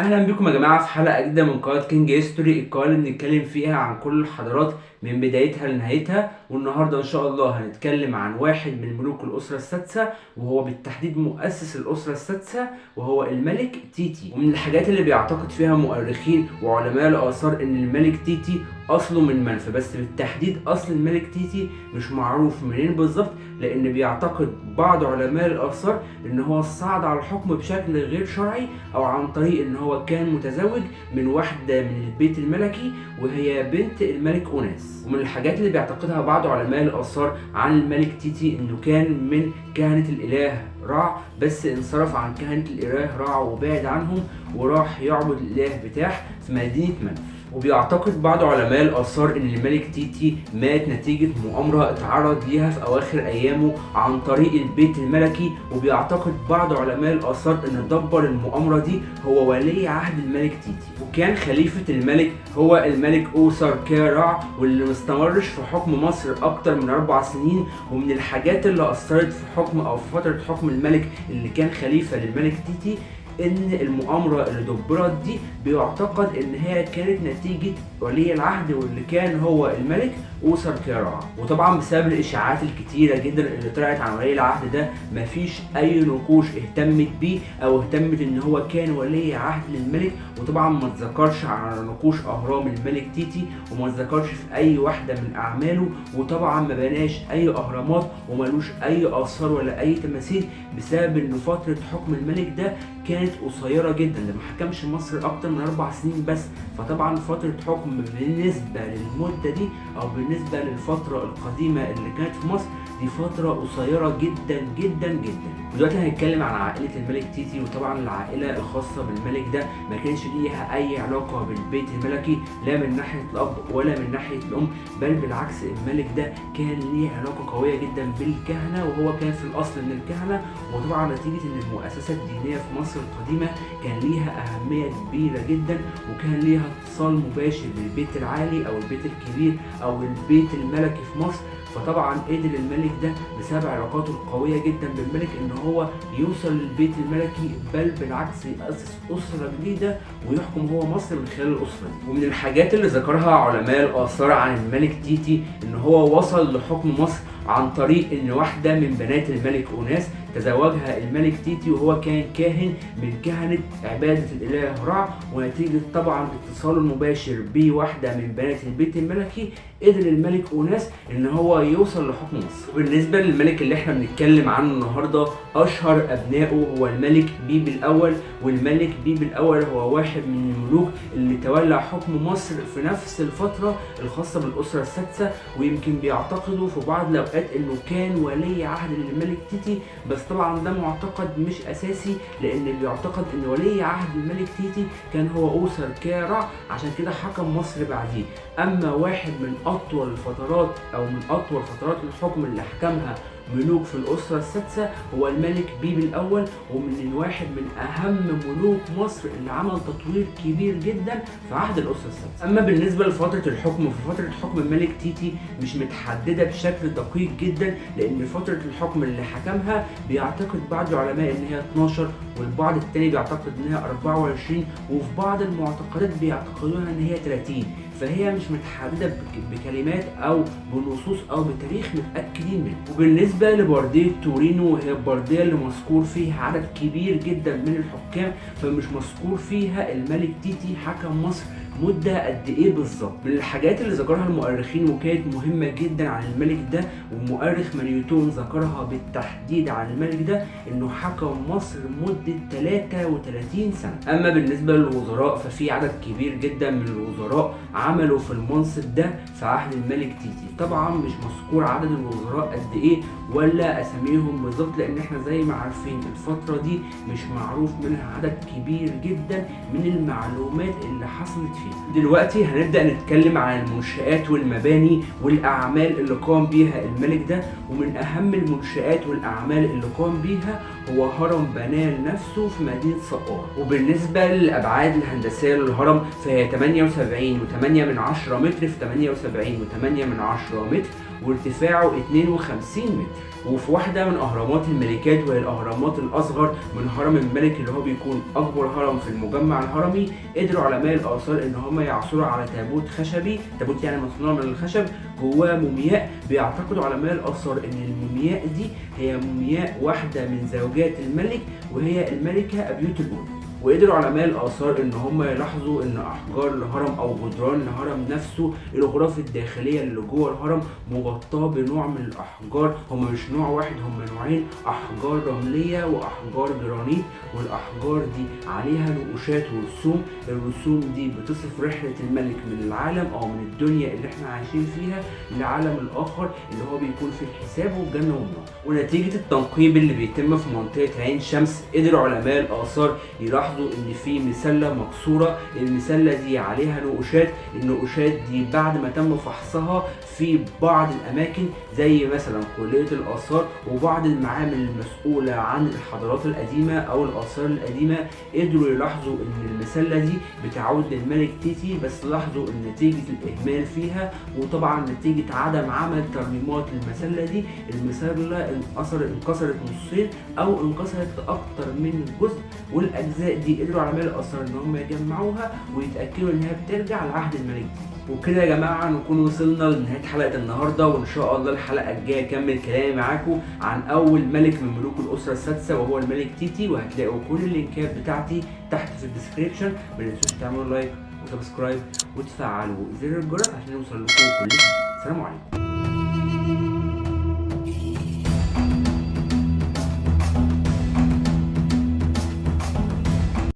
اهلا بكم يا جماعه في حلقه جديده من قناه كينج هيستوري، القناه اللي بنتكلم فيها عن كل الحضارات من بدايتها لنهايتها. والنهارده ان شاء الله هنتكلم عن واحد من ملوك الاسره السادسه، وهو بالتحديد مؤسس الاسره السادسه، وهو الملك تيتي. ومن الحاجات اللي بيعتقد فيها مؤرخين وعلماء الاثار ان الملك تيتي اصله من منفى، بس بالتحديد اصل الملك تيتي مش معروف منين بالظبط، لان بيعتقد بعض علماء الاثار ان هو صعد على الحكم بشكل غير شرعي، او عن طريق ان هو كان متزوج من واحده من البيت الملكي وهي بنت الملك اوناس. ومن الحاجات اللي بيعتقدها بعض علماء الاثار عن الملك تيتي انه كان من كهنه الاله رع، بس انصرف عن كهنه الاله رع وبعد عنهم وراح يعبد الاله بتاح في مدينه منف. وبيعتقد بعض علماء الآثار إن الملك تيتي مات نتيجة مؤامرة اتعرض ليها في أواخر أيامه عن طريق البيت الملكي. وبيعتقد بعض علماء الآثار إن دبر المؤامرة دي هو ولي عهد الملك تيتي، وكان خليفة الملك هو الملك أوسر كارع، واللي مستمرش في حكم مصر أكتر من 4 سنين. ومن الحاجات اللي أثرت في حكم أو في فترة حكم الملك اللي كان خليفة للملك تيتي ان المؤامرة اللي دبرت دي بيعتقد ان هي كانت نتيجة ولي العهد واللي كان هو الملك اوسر كارع. وطبعا بسبب الاشاعات الكتيرة جدا اللي طلعت عن ولي العهد ده مفيش اي نقوش اهتمت بيه او اهتمت ان هو كان ولي عهد للملك. وطبعا ما تذكرش عن نقوش اهرام الملك تيتي، وما تذكرش في اي واحدة من اعماله، وطبعا ما بناش اي اهرامات ومالوش اي اثار ولا اي تماثيل، بسبب ان فترة حكم الملك ده كانت قصيرة جدا، ده ما حكمش مصر اكتر من 4 سنين بس. فطبعا فترة حكم بالنسبة للمدة دي او بالنسبة للفترة القديمة اللي كانت في مصر دي فترة قصيرة جدا جدا جدا. ودلوقتي هنتكلم عن عائلة الملك تيتي. وطبعا العائلة الخاصة بالملك ده ما كانش ليها اي علاقة بالبيت الملكي، لا من ناحية الاب ولا من ناحية الام، بل بالعكس الملك ده كان ليه علاقة قوية جدا بالكهنة، وهو كان في الاصل من الكهنة. وطبعا نتيجة ان المؤسسات الدينية في مصر القديمة كان ليها اهمية كبيرة جدا، وكان ليها اتصال مباشر بالبيت العالي او البيت الكبير او البيت الملكي في مصر. فطبعا قدر الملك ده بسبب علاقاته القوية جدا بالملك ان هو يوصل للبيت الملكي، بل بالعكس يأسس أسرة جديدة ويحكم هو مصر من خلال الأسرة دي. ومن الحاجات اللي ذكرها علماء الآثار عن الملك تيتي ان هو وصل لحكم مصر عن طريق ان واحدة من بنات الملك اوناس تزوجها الملك تيتي، وهو كان كاهن من كهنة عبادة الإله رع. ونتيجة طبعا اتصاله المباشر بواحدة من بنات البيت الملكي قدر الملك اوناس ان هو يوصل لحكم مصر. وبالنسبة للملك اللي احنا بنتكلم عنه النهاردة، اشهر ابنائه هو الملك بيبي الاول. والملك بيبي الاول هو واحد من الملوك اللي تولى حكم مصر في نفس الفترة الخاصة بالاسرة السادسة، ويمكن بيعتقدوا في بعض الاوقات انه كان ولي عهد للملك تيتي، بس طبعا ده معتقد مش اساسي، لان بيعتقد ان ولي عهد الملك تيتي كان هو اوسر كارع، عشان كده حكم مصر بعديه. اما واحد من اطول الفترات او من اطول فترات الحكم اللي حكمها ملوك في الأسرة السادسة هو الملك بيبي الأول، ومن واحد من أهم ملوك مصر اللي عمل تطوير كبير جدا في عهد الأسرة السادسة. أما بالنسبة لفترة الحكم، ففترة حكم الملك تيتي مش متحددة بشكل دقيق جدا، لأن فترة الحكم اللي حكمها بيعتقد بعض العلماء إن هي 12، والبعض التاني بيعتقد إن هي 24، وفي بعض المعتقدات بيعتقدونها إن هي 30. فهي مش متحددة بكلمات أو بنصوص أو بتاريخ متأكدين منه. وبالنسبة لبردية تورينو، وهي البردية اللي مذكور فيها عدد كبير جدا من الحكام، فمش مذكور فيها الملك تيتي حكم مصر مدة قد ايه بالظبط. من الحاجات اللي ذكرها المؤرخين وكانت مهمة جدا عن الملك ده، ومؤرخ مانيوتون ذكرها بالتحديد عن الملك ده، انه حكم مصر مدة 33 سنة. اما بالنسبة للوزراء ففي عدد كبير جدا من الوزراء عملوا في المنصب ده في عهد الملك تيتي. طبعا مش مذكور عدد الوزراء قد ايه ولا اساميهم بالظبط، لان احنا زي ما عارفين الفترة دي مش معروف منها عدد كبير جدا من المعلومات اللي حصلت فيها. دلوقتي هنبدأ نتكلم عن المنشآت والمباني والأعمال اللي قام بيها الملك ده. ومن أهم المنشآت والأعمال اللي قام بيها هو هرم بناه لنفسه في مدينة سقارة. وبالنسبة للأبعاد الهندسية للهرم فهي 78.8 متر في 78.8 متر، وارتفاعه 52 متر. وفي واحدة من أهرامات الملكات وهي الأهرامات الأصغر من هرم الملك اللي هو بيكون أكبر هرم في المجمع الهرمي، قدروا علماء الآثار إن هم يعثروا على تابوت خشبي، تابوت يعني مصنوع من الخشب جواه مومياء. بيعتقدوا علماء الآثار إن المومياء دي هي مومياء واحدة من زوجات الملك وهي الملكة أبيوت الأولى. وقدروا علماء الآثار إن هم يلاحظوا إن أحجار الهرم أو جدران الهرم نفسه، الغرف الداخلية اللي جوه الهرم مغطاة بنوع من الأحجار، هم مش نوع واحد، هم نوعين، أحجار رملية وأحجار جرانيت. والأحجار دي عليها نقوشات ورسوم، الرسوم دي بتصف رحلة الملك من العالم أو من الدنيا اللي احنا عايشين فيها للعالم الآخر اللي هو بيكون في الحساب والجنة والنار. ونتيجة التنقيب اللي بيتم في منطقة عين شمس، قدروا علماء الآثار يلاحظوا ان في مسله مكسوره، المسله دي عليها نقوشات، النقوشات دي بعد ما تم فحصها في بعض الاماكن زي مثلا كليه الاثار وبعض المعامل المسؤوله عن الحضارات القديمه او الاثار القديمه، قدروا يلاحظوا ان المسله دي بتعود للملك تيتي، بس لاحظوا ان نتيجه الاهمال فيها وطبعا نتيجه عدم عمل ترميمات للمسله دي، المسله انكسرت نصين او انكسرت اكتر من جزء، والاجزاء دي قدروا علماء الآثار ان هم يجمعوها ويتاكدوا انها بترجع لعهد الملك. وكده يا جماعه نكون وصلنا لنهايه حلقه النهارده، وان شاء الله الحلقه الجايه اكمل كلامي معاكم عن اول ملك من ملوك الاسره السادسه وهو الملك تيتي. وهتلاقوا كل اللينكات بتاعتي تحت في الديسكريبشن. ما تنسوش تعملوا لايك وسبسكرايب وتفعلوا زر الجرس عشان يوصل لكم كل جديد. سلام عليكم.